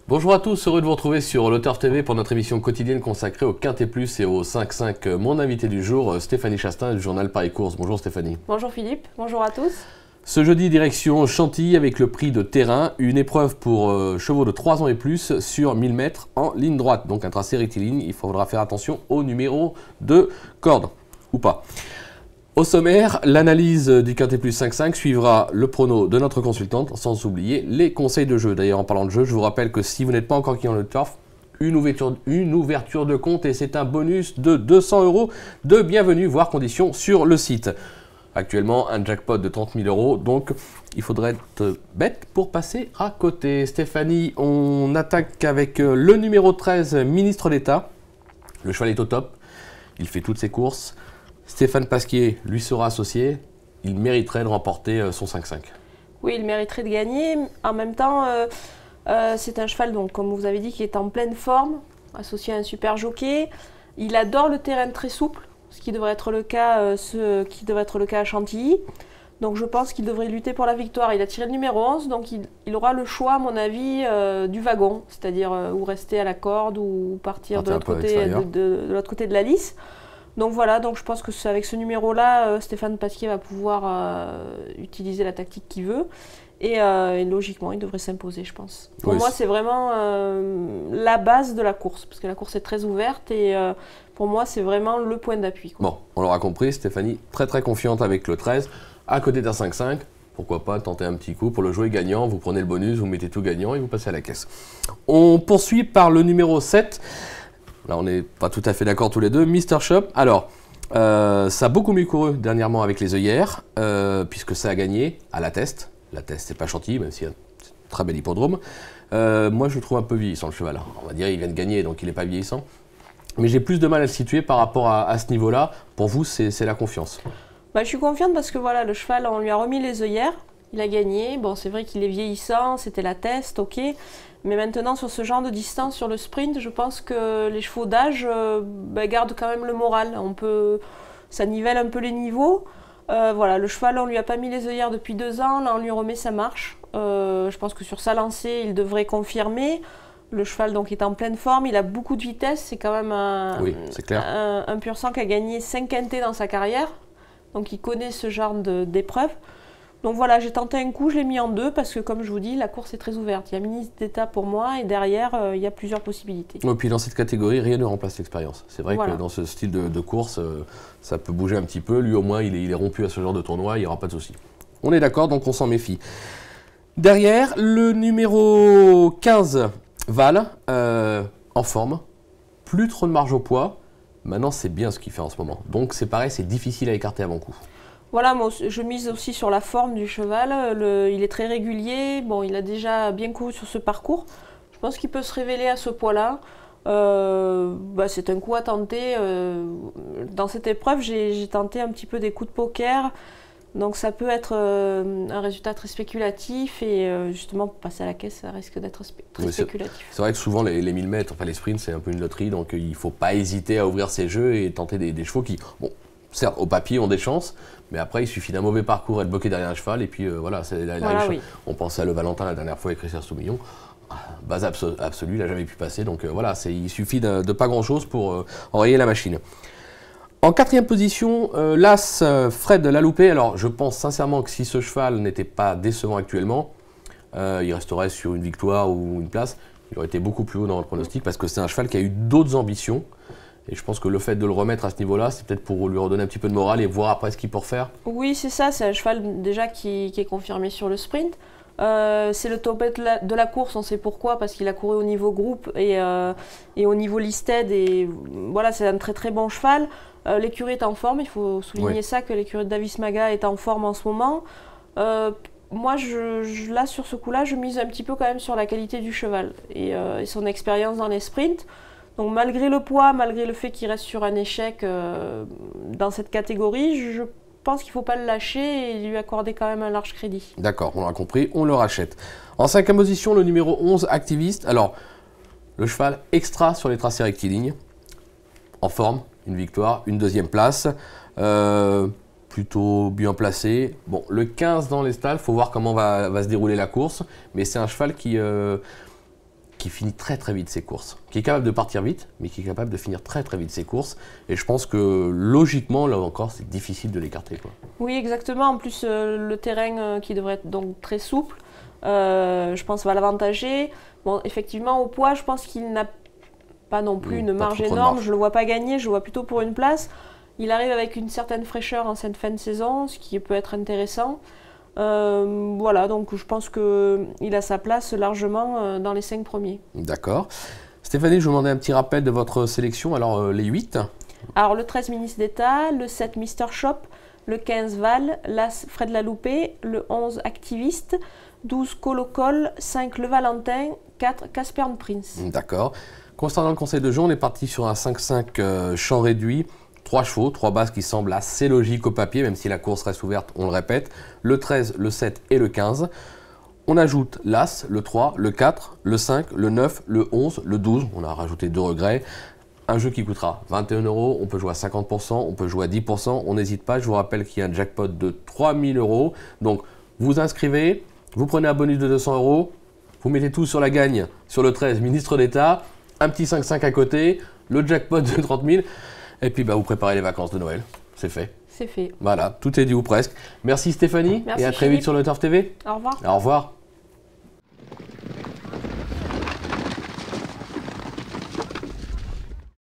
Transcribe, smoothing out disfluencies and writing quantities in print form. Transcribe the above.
Bonjour à tous, heureux de vous retrouver sur Le Turf TV pour notre émission quotidienne consacrée au Quintet Plus et au 5-5. Mon invité du jour, Stéphanie Chastain du journal Paris Course. Bonjour Stéphanie. Bonjour Philippe, bonjour à tous. Ce jeudi, direction Chantilly avec le prix de terrain, une épreuve pour chevaux de 3 ans et plus sur 1000 mètres en ligne droite. Donc un tracé rectiligne, il faudra faire attention au numéro de corde, ou pas. Au sommaire, l'analyse du Quintet Plus 5-5 suivra le prono de notre consultante, sans oublier les conseils de jeu. D'ailleurs, en parlant de jeu, je vous rappelle que si vous n'êtes pas encore client de Turf, une ouverture de compte et c'est un bonus de 200 € de bienvenue, voire conditions sur le site. Actuellement, un jackpot de 30 000 €, donc il faudrait être bête pour passer à côté. Stéphanie, on attaque avec le numéro 13, ministre d'État. Le cheval est au top, il fait toutes ses courses. Stéphane Pasquier lui sera associé, il mériterait de remporter son 5-5. Oui, il mériterait de gagner. En même temps, c'est un cheval, donc, comme vous avez dit, qui est en pleine forme, associé à un super jockey. Il adore le terrain très souple, ce qui devrait être le cas, à Chantilly. Donc je pense qu'il devrait lutter pour la victoire. Il a tiré le numéro 11, donc il aura le choix, à mon avis, du wagon, c'est-à-dire ou rester à la corde ou partir de l'autre côté de la lice. Donc voilà, donc je pense que avec ce numéro-là, Stéphane Pasquier va pouvoir utiliser la tactique qu'il veut. Et logiquement, il devrait s'imposer, je pense. Pour moi, c'est vraiment la base de la course, parce que la course est très ouverte et pour moi, c'est vraiment le point d'appui. Bon, on l'aura compris, Stéphanie, très confiante avec le 13. À côté d'un 5-5, pourquoi pas tenter un petit coup pour le jouer gagnant. Vous prenez le bonus, vous mettez tout gagnant et vous passez à la caisse. On poursuit par le numéro 7. Là, on n'est pas tout à fait d'accord tous les deux. Mister Shop. Alors, ça a beaucoup mieux couru dernièrement avec les œillères, puisque ça a gagné à la Teste. La Teste, c'est pas Chantilly, même si c'est un très bel hippodrome. Moi, je le trouve un peu vieillissant, le cheval. On va dire il vient de gagner, donc il n'est pas vieillissant. Mais j'ai plus de mal à le situer par rapport à ce niveau-là. Pour vous, c'est la confiance. Je suis confiante parce que voilà, le cheval, on lui a remis les œillères. Il a gagné. Bon, c'est vrai qu'il est vieillissant, c'était la Teste, ok. Mais maintenant, sur ce genre de distance, sur le sprint, je pense que les chevaux d'âge gardent quand même le moral. Ça nivelle un peu les niveaux. Voilà, le cheval, on lui a pas mis les œillères depuis 2 ans. Là, on lui remet sa marche. Je pense que sur sa lancée, il devrait confirmer. Le cheval donc est en pleine forme. Il a beaucoup de vitesse. C'est quand même un pur sang qui a gagné 5 quintets dans sa carrière. Donc, il connaît ce genre d'épreuve. Donc voilà, j'ai tenté un coup, je l'ai mis en 2 parce que comme je vous dis, la course est très ouverte. Il y a ministre d'État pour moi et derrière, il y a plusieurs possibilités. Et puis dans cette catégorie, rien ne remplace l'expérience. C'est vrai que dans ce style de course, ça peut bouger un petit peu. Lui au moins, il est rompu à ce genre de tournoi, il n'y aura pas de souci. On est d'accord, donc on s'en méfie. Derrière, le numéro 15, Val, en forme. Plus trop de marge au poids. Maintenant, c'est bien ce qu'il fait en ce moment. Donc c'est pareil, c'est difficile à écarter avant coup. Voilà, moi je mise aussi sur la forme du cheval. Il est très régulier. Bon, il a déjà bien couru sur ce parcours. Je pense qu'il peut se révéler à ce poids-là. C'est un coup à tenter. Dans cette épreuve, j'ai tenté un petit peu des coups de poker. Donc ça peut être un résultat très spéculatif. Et justement, pour passer à la caisse, ça risque d'être très spéculatif. C'est vrai que souvent, les 1000 mètres, enfin les sprints, c'est un peu une loterie. Donc il ne faut pas hésiter à ouvrir ses jeux et tenter des chevaux qui... Bon, certes, au papier, ont des chances, mais après, il suffit d'un mauvais parcours et de bloquer derrière un cheval. Et puis voilà, on pensait à Le Valentin la dernière fois avec Christian Soumillon. Base absolue, il n'a jamais pu passer. Donc voilà, il suffit de pas grand-chose pour enrayer la machine. En 4e position, l'As Fred Laloupé. Alors, je pense sincèrement que si ce cheval n'était pas décevant actuellement, il resterait sur une victoire ou une place. Il aurait été beaucoup plus haut dans le pronostic parce que c'est un cheval qui a eu d'autres ambitions. Et je pense que le fait de le remettre à ce niveau-là, c'est peut-être pour lui redonner un petit peu de morale et voir après ce qu'il peut refaire. Oui, c'est ça. C'est un cheval déjà qui est confirmé sur le sprint. C'est le topette de la course, on sait pourquoi, parce qu'il a couru au niveau groupe et au niveau listed. Et voilà, c'est un très bon cheval. L'écurie est en forme, il faut souligner ça, que l'écurie de Davis Maga est en forme en ce moment. Moi, là, sur ce coup-là, je mise un petit peu quand même sur la qualité du cheval et son expérience dans les sprints. Donc malgré le poids, malgré le fait qu'il reste sur un échec dans cette catégorie, je pense qu'il ne faut pas le lâcher et lui accorder quand même un large crédit. D'accord, on l'a compris, on le rachète. En 5e position, le numéro 11, Activiste. Alors, le cheval extra sur les tracés rectilignes, en forme, une victoire, une 2e place. Plutôt bien placé. Bon, le 15 dans les stalles, il faut voir comment va se dérouler la course, mais c'est un cheval qui qui finit très très vite ses courses, qui est capable de partir vite, mais qui est capable de finir très très vite ses courses. Et je pense que logiquement, là encore, c'est difficile de l'écarter, quoi. Oui, exactement. En plus, le terrain qui devrait être donc très souple, je pense va l'avantager. Bon, effectivement, au poids, je pense qu'il n'a pas non plus une marge énorme. Je ne le vois pas gagner, je le vois plutôt pour une place. Il arrive avec une certaine fraîcheur en cette fin de saison, ce qui peut être intéressant. Voilà, donc je pense qu'il a sa place largement dans les 5 premiers. D'accord. Stéphanie, je vous demandais un petit rappel de votre sélection. Alors, les 8. Alors, le 13 Ministre d'État, le 7 Mister Shop, le 15 Val, l'As Fred Laloupé, le 11 Activiste, 12 Colocol, 5 Le Valentin, 4 Casperne Prince. D'accord. Concernant le conseil de jeu, on est parti sur un 5-5 champ réduit. 3 chevaux, 3 bases qui semblent assez logiques au papier, même si la course reste ouverte, on le répète. Le 13, le 7 et le 15. On ajoute l'As, le 3, le 4, le 5, le 9, le 11, le 12. On a rajouté 2 regrets. Un jeu qui coûtera 21 €, on peut jouer à 50%, on peut jouer à 10%. On n'hésite pas, je vous rappelle qu'il y a un jackpot de 3000 €. Donc, vous inscrivez, vous prenez un bonus de 200 €, vous mettez tout sur la gagne, sur le 13, ministre d'État, un petit 5-5 à côté, le jackpot de 30 000. Et puis, vous préparez les vacances de Noël. C'est fait. C'est fait. Voilà, tout est dit ou presque. Merci Stéphanie. Merci et à très vite sur le Turf TV. Au revoir. Au revoir.